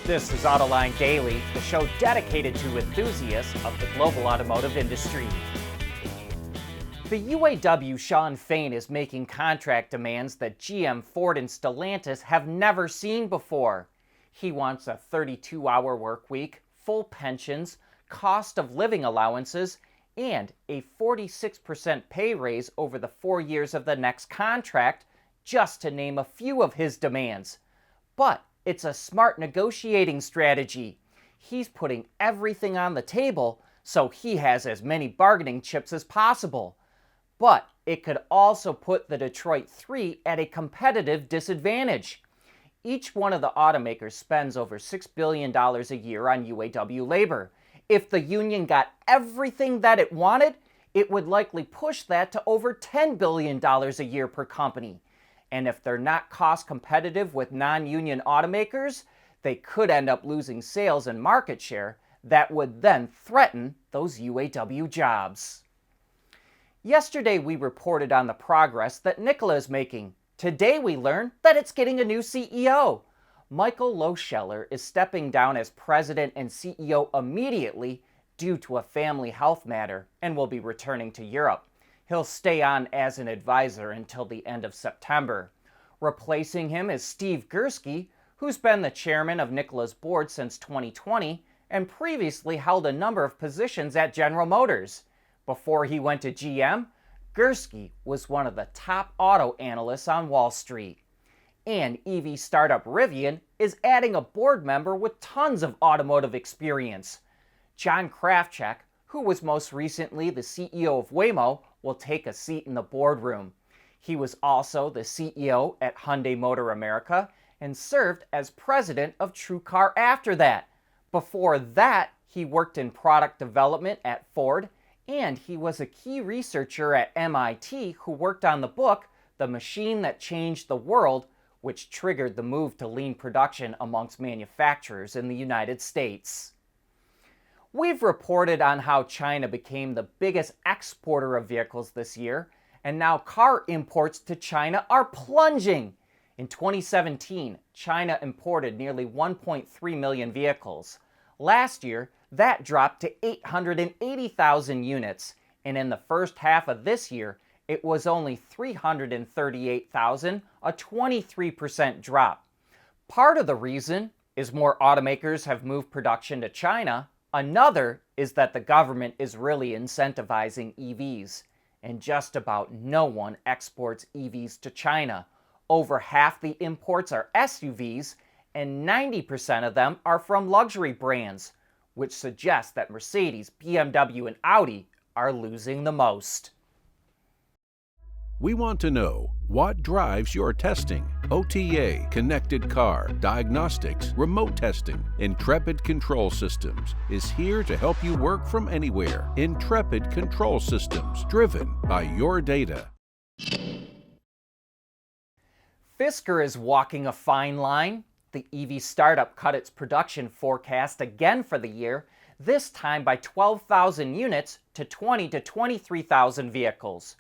This is Autoline Daily, the show dedicated to enthusiasts of the global automotive industry. The UAW Shawn Fain is making contract demands that GM, Ford, and Stellantis have never seen before. He wants a 32-hour work week, full pensions, cost of living allowances, and a 46% pay raise over the 4 years of the next contract, just to name a few of his demands. But it's a smart negotiating strategy. He's putting everything on the table so he has as many bargaining chips as possible. But it could also put the Detroit Three at a competitive disadvantage. Each one of the automakers spends over $6 billion a year on UAW labor. If the union got everything that it wanted, it would likely push that to over $10 billion a year per company. And if they're not cost competitive with non-union automakers, they could end up losing sales and market share that would then threaten those UAW jobs. Yesterday we reported on the progress that Nikola is making. Today we learn that it's getting a new CEO. Michael Lohscheller is stepping down as president and CEO immediately due to a family health matter and will be returning to Europe. He'll stay on as an advisor until the end of September. Replacing him is Steve Gursky, who's been the chairman of Nikola's board since 2020 and previously held a number of positions at General Motors. Before he went to GM, Gursky was one of the top auto analysts on Wall Street. And EV startup Rivian is adding a board member with tons of automotive experience. John Krafcik, who was most recently the CEO of Waymo, will take a seat in the boardroom. He was also the CEO at Hyundai Motor America and served as president of TrueCar after that. Before that, he worked in product development at Ford, and he was a key researcher at MIT who worked on the book, The Machine That Changed the World, which triggered the move to lean production amongst manufacturers in the United States. We've reported on how China became the biggest exporter of vehicles this year, and now car imports to China are plunging. In 2017, China imported nearly 1.3 million vehicles. Last year, that dropped to 880,000 units, and in the first half of this year, it was only 338,000, a 23% drop. Part of the reason is more automakers have moved production to China. Another is that the government is really incentivizing EVs, and just about no one exports EVs to China. Over half the imports are SUVs, and 90% of them are from luxury brands, which suggests that Mercedes, BMW, and Audi are losing the most. We want to know what drives your testing. OTA, connected car, diagnostics, remote testing. Intrepid Control Systems is here to help you work from anywhere. Intrepid Control Systems, driven by your data. Fisker is walking a fine line. The EV startup cut its production forecast again for the year, this time by 12,000 units to 20,000 to 23,000 vehicles.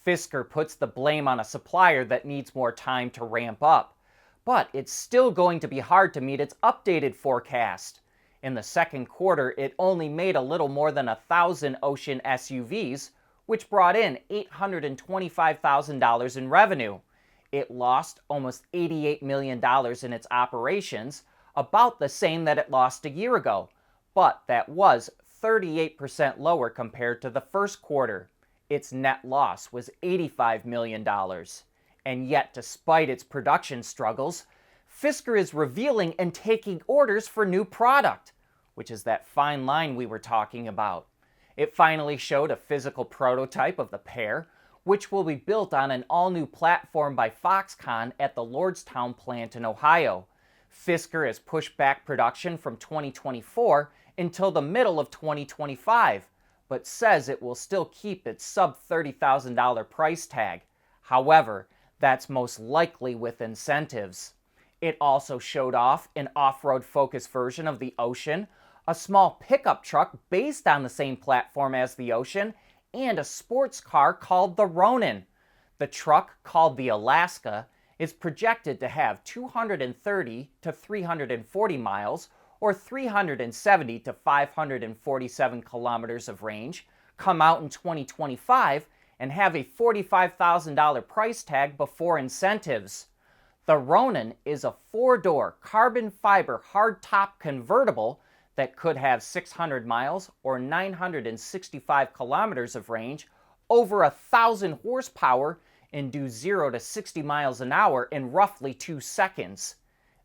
Fisker puts the blame on a supplier that needs more time to ramp up, but it's still going to be hard to meet its updated forecast. In the second quarter, it only made a little more than 1,000 Ocean SUVs, which brought in $825,000 in revenue. It lost almost $88 million in its operations, about the same that it lost a year ago, but that was 38% lower compared to the first quarter. Its net loss was $85 million. And yet, despite its production struggles, Fisker is revealing and taking orders for new product, which is that fine line we were talking about. It finally showed a physical prototype of the pair, which will be built on an all-new platform by Foxconn at the Lordstown plant in Ohio. Fisker has pushed back production from 2024 until the middle of 2025, but says it will still keep its sub-$30,000 price tag. However, that's most likely with incentives. It also showed off an off-road focused version of the Ocean, a small pickup truck based on the same platform as the Ocean, and a sports car called the Ronin. The truck, called the Alaska, is projected to have 230 to 340 miles, or 370 to 547 kilometers of range, come out in 2025 and have a $45,000 price tag before incentives. The Ronin is a 4-door carbon fiber hardtop convertible that could have 600 miles or 965 kilometers of range, over 1,000 horsepower, and do 0 to 60 miles an hour in roughly 2 seconds.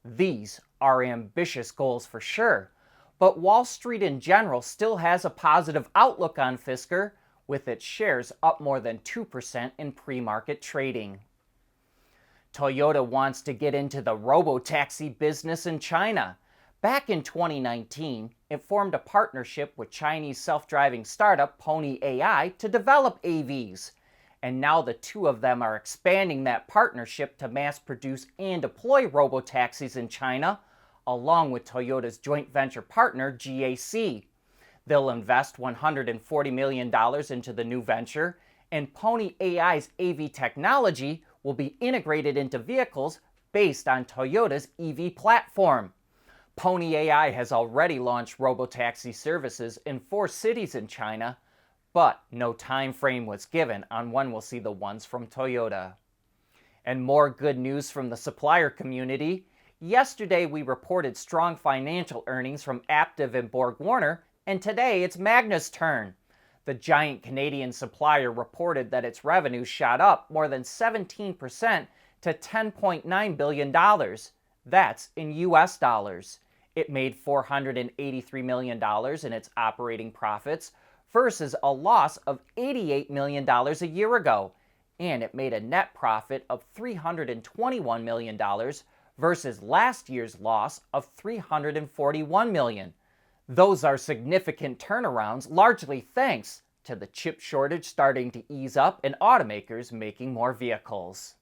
These are ambitious goals for sure, but Wall Street in general still has a positive outlook on Fisker, with its shares up more than 2% in pre-market trading. Toyota wants to get into the Robotaxi business in China. Back in 2019, it formed a partnership with Chinese self-driving startup Pony.ai to develop AVs. And now the two of them are expanding that partnership to mass produce and deploy robotaxis in China, along with Toyota's joint venture partner GAC. They'll invest $140 million into the new venture, and Pony.ai's AV technology will be integrated into vehicles based on Toyota's EV platform. Pony.ai has already launched robotaxi services in 4 cities in China, but no time frame was given on when we'll see the ones from Toyota. And more good news from the supplier community. Yesterday we reported strong financial earnings from Aptiv and BorgWarner, and today it's Magna's turn. The giant Canadian supplier reported that its revenues shot up more than 17% to $10.9 billion. That's in US dollars. It made $483 million in its operating profits versus a loss of $88 million a year ago, and it made a net profit of $321 million versus last year's loss of $341 million. Those are significant turnarounds, largely thanks to the chip shortage starting to ease up and automakers making more vehicles.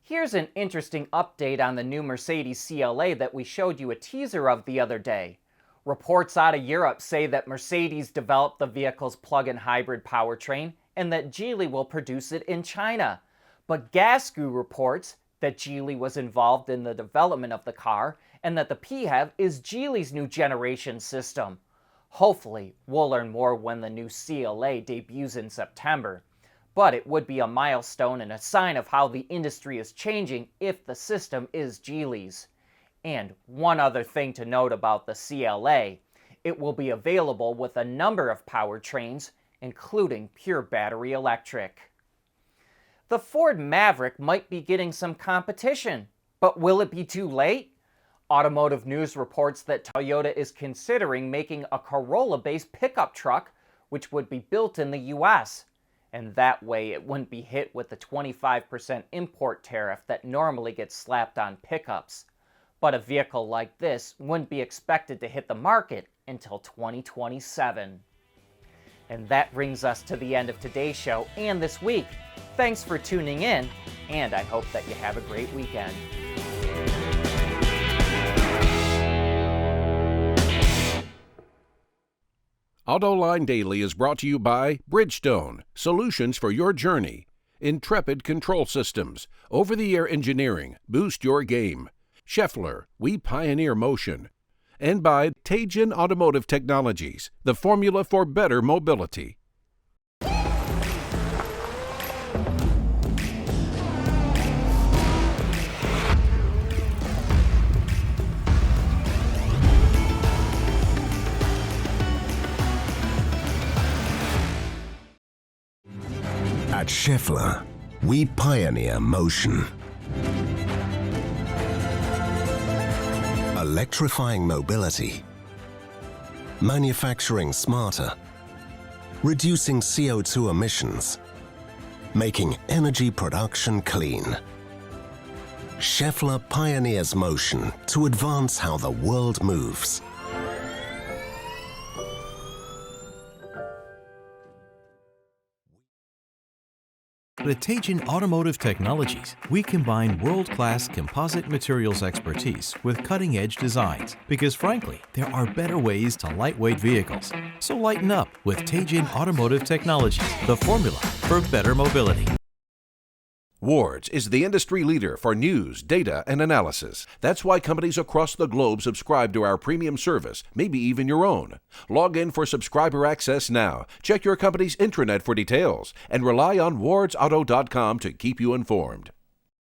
Here's an interesting update on the new Mercedes CLA that we showed you a teaser of the other day. Reports out of Europe say that Mercedes developed the vehicle's plug-in hybrid powertrain and that Geely will produce it in China. But Gasgoo reports that Geely was involved in the development of the car and that the PHEV is Geely's new generation system. Hopefully, we'll learn more when the new CLA debuts in September. But it would be a milestone and a sign of how the industry is changing if the system is Geely's. And one other thing to note about the CLA, it will be available with a number of powertrains, including pure battery electric. The Ford Maverick might be getting some competition, but will it be too late? Automotive News reports that Toyota is considering making a Corolla-based pickup truck, which would be built in the US. And that way it wouldn't be hit with the 25% import tariff that normally gets slapped on pickups. But a vehicle like this wouldn't be expected to hit the market until 2027. And that brings us to the end of today's show and this week. Thanks for tuning in, and I hope that you have a great weekend. Autoline Daily is brought to you by Bridgestone, solutions for your journey. Intrepid Control Systems, over-the-air engineering, boost your game. Scheffler, we pioneer motion. And by Teijin Automotive Technologies, the formula for better mobility. At Scheffler, we pioneer motion. Electrifying mobility, manufacturing smarter, reducing CO2 emissions, making energy production clean. Scheffler pioneers motion to advance how the world moves. At Teijin Automotive Technologies, we combine world-class composite materials expertise with cutting-edge designs because, frankly, there are better ways to lightweight vehicles. So lighten up with Teijin Automotive Technologies, the formula for better mobility. Wards is the industry leader for news, data, and analysis. That's why companies across the globe subscribe to our premium service, maybe even your own. Log in for subscriber access now. Check your company's intranet for details and rely on wardsauto.com to keep you informed.